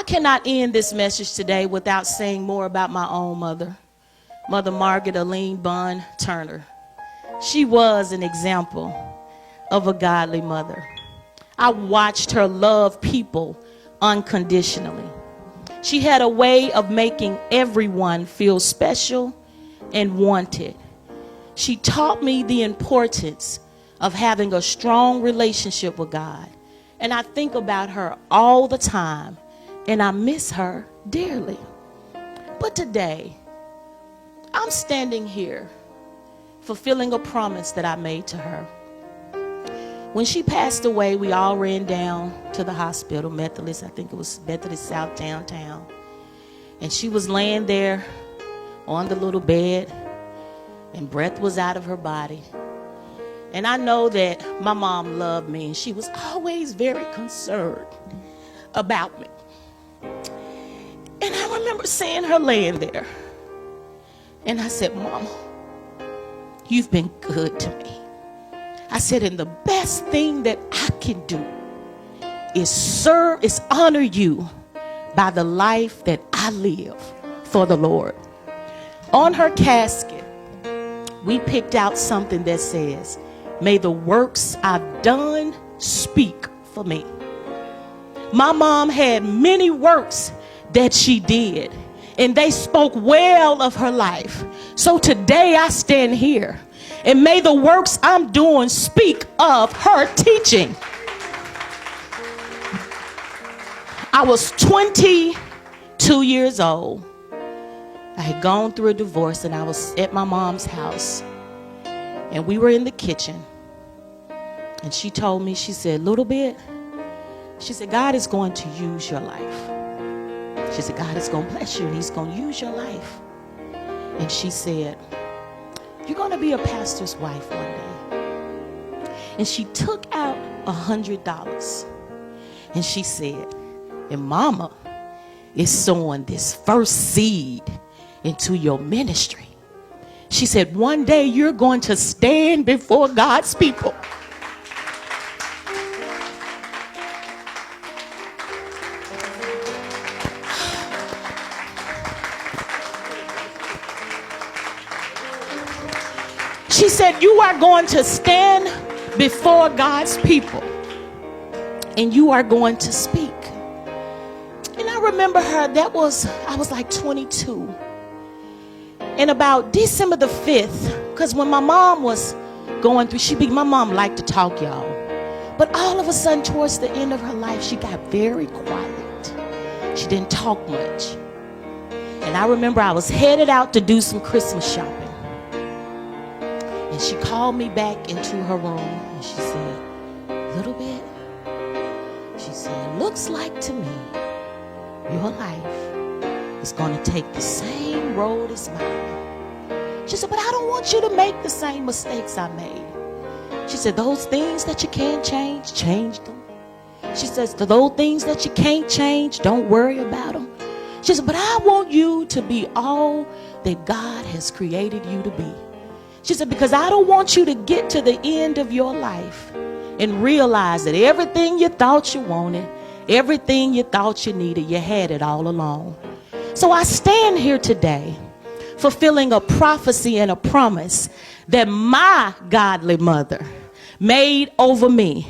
I cannot end this message today without saying more about my own mother, Mother Margaret Aline Turner. She was an example of a godly mother. I watched her love people unconditionally. She had a way of making everyone feel special and wanted. She taught me the importance of having a strong relationship with God. And I think about her all the time, and I miss her dearly. But today, I'm standing here fulfilling a promise that I made to her. When she passed away, we all ran down to the hospital, Methodist, I think it was Methodist South downtown. And she was laying there on the little bed, and breath was out of her body. And I know that my mom loved me, and she was always very concerned about me. And I remember seeing her laying there. And I said, Mama, you've been good to me. I said, and the best thing that I can do is honor you by the life that I live for the Lord. On her casket, we picked out something that says, may the works I've done speak for me. My mom had many works that she did, and they spoke well of her life. So today I stand here, and may the works I'm doing speak of her teaching. I was 22 years old. I had gone through a divorce, and I was at my mom's house, and we were in the kitchen. And she told me, she said, little bit, she said, God is going to use your life. She said, God is going to bless you, and he's going to use your life. And she said, you're going to be a pastor's wife one day. And she took out $100. And she said, and Mama is sowing this first seed into your ministry. She said, one day you're going to stand before God's people. She said, you are going to stand before God's people, and you are going to speak. And I remember her, I was like 22. And about December the 5th, because when my mom was going through, my mom liked to talk, y'all. But all of a sudden, towards the end of her life, she got very quiet. She didn't talk much. And I remember I was headed out to do some Christmas shopping. And she called me back into her room, and she said, little bit, she said, looks like to me your life is going to take the same road as mine. She said, but I don't want you to make the same mistakes I made. She said, those things that you can't change, change them. She says, those things that you can't change, don't worry about them. She said, but I want you to be all that God has created you to be. She said, because I don't want you to get to the end of your life and realize that everything you thought you wanted, everything you thought you needed, you had it all along. So I stand here today fulfilling a prophecy and a promise that my godly mother made over me.